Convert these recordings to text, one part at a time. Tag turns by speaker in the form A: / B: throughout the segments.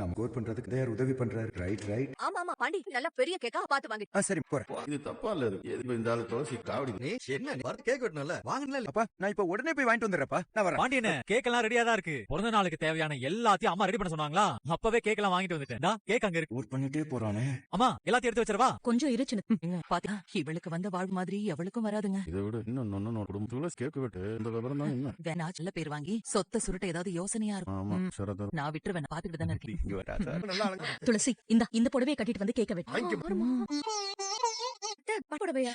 A: நம்ம கோர் பண்றதுக்கு யார் உதவி பண்றாரு? Right right.
B: ஆமா பாண்டி நல்லா பெரிய கேக்கா பாத்து வாங்கி.
A: சரி போறேன்.
C: இது தப்பா இல்ல இருக்கு. எதுக்கு இந்த ஆளு துளசி காவடி?
D: நீ என்ன நீ வரது கேக் வெட்டணும்ல வாங்கல.
A: அப்பா நான் இப்ப உடனே போய் வாங்கிட்டு வந்துடுறப்பா. நான் வரேன்.
E: பாண்டியனே கேக் எல்லாம் ரெடியா தான் இருக்கு. பிறந்த நாளுக்கு தேவையான எல்லாத்தையும் அம்மா ரெடி பண்ண சொன்னாங்களா? அப்பவே கேக் எல்லாம் வாங்கிட்டு வந்துட்டேன். கேக் அங்க இருக்கு.
A: ஊர் பண்ணிட்டே போறானே.
E: அம்மா எல்லாத்தையும் எடுத்து வச்சிரவா?
B: கொஞ்சம் இரு சின்ன பாத்தா இவளுக்கு வந்த வாழ்வு மாதிரி எவளுக்கும் வராதுங்க.
C: இதை விட இன்னும் குடும்பம் துளசி கேக்கு வெட்டு இந்த விவரம் தான் என்ன?
B: வேணா சில பேர் வாங்கி சொத்த சுருட்ட ஏதாவது யோசனையா இருக்கும்.
C: ஆமா சரதர்
B: நான் விட்டுருவேன், பாத்துக்கிட்டு தானே இருக்கேன்.
A: இங்க வராதா?
C: நல்லா அழகா.
B: துளசி இந்த புடவையை கட்டிட்டு வந்து கேக்க வெட்டு. புடவையா?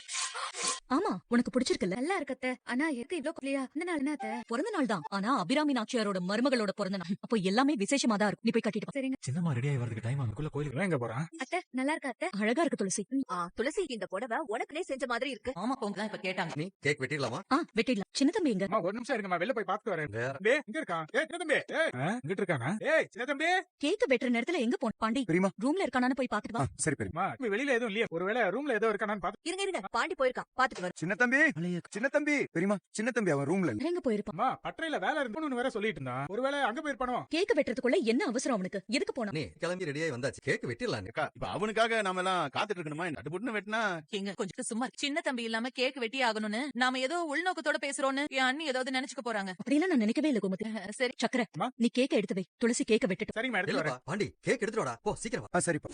B: ஆமா உனக்கு பிடிச்சிருக்குல்ல?
F: நல்லா இருக்கத்த. ஆனா எதுக்கு இவ்ளோ குளியா? இந்த நாள் என்ன அத்தை?
B: பிறந்த நாள் தான். ஆனா அபிராமி நாச்சியாரோட மருமகளோட பிறந்த நாள். அப்போ எல்லாமே விசேஷமா தான் இருக்கும். நீ போய் கட்டிட்டு வா.
F: சரிங்க
E: சின்னம்மா ரெடி ஆகி வரதுக்கு டைம் ஆகுக்குள்ள கோயிலுக்கு எங்க போறான்?
F: அத்தை. நல்லா இருக்கா அத்தை?
B: அழகா இருக்கு துளசி.
G: துளசி இந்த புடவை உனக்குனே செஞ்ச மாதிரி இருக்கு.
B: ஆமா போங்க தான் இப்ப கேட்டாங்க.
D: நீ கேக் வெட்டிடலாமா?
B: வெட்டிடலாம். சின்ன தம்பி எங்க?
H: ஒரு நிமிஷம் இருங்கம்மா, வெளில போய் பாத்துட்டு வரேன்.
D: வேற
H: டேய் இங்க இருக்கான். சின்ன தம்பி இங்கிட்டு இருக்கானா? சின்ன தம்பி.
B: கேக் வெட்டுற நேரத்துல எங்க போன? பாண்டி
A: பெரியமா.
B: ரூம்ல இருக்கானான்னு போய் பாத்துட்டு வா.
A: சரி பெரியமா.
H: வெளியில எதுவும் இல்லையா? ஒருவேளை ரூம்ல ஏதோ இருக்கானான்னு பாத்து.
G: இருங்க பாண்டி போயிருக்கான், பாத்துட்டு வர.
A: சின்ன தம்பி. சின்ன தம்பி. பெரியமா சின்ன தம்பி அவன் ரூம்ல இல்ல.
B: எங்க போயிருப்பான்?
H: அம்மா பட்டறையில வேலை இருந்துன்னு வேற சொல்லிட்டு இருந்தான். ஒருவேளை அங்க போயிருப்பானோ?
B: கேக் வெட்டுறதுக்குள்ள என்ன அவசரம் அவனுக்கு? எதுக்கு போனா?
D: நீ கிளம்பி ரெடியாகி வந்தாச்சு. கேக் வெட்டிடலாம்.
C: அக்கா, இப்ப அவனுக்காக நாம எல்லாம் காத்துட்டு இருக்கணுமா? நட்டுப்புட்டுன்னு வெட்டினா
G: எங்க கொஞ்சம் சும்மா சின்ன தம்பி இல்லாம கேக் வெட்டி ஆகணும்னு நாம ஏதோ உள்நோக்கத்தோட பேசுறோம்னு என் அண்ணி ஏதாவது நினைச்சுக்க போறாங்க.
B: அப்படிலாம் நான் நினைக்கவே இல்ல கோமதி.
G: சரி
B: சக்கர
H: அம்மா.
B: நீ கேக்க எடுத்து வை. துளசி கேக்க வெட்டுட்டு.
H: சரிம்மா எடுத்து வரேன்.
D: பாண்டி கேக் எடுத்துட்டு வாடா. போ சீக்கிரம் வா.
A: சரிப்பா.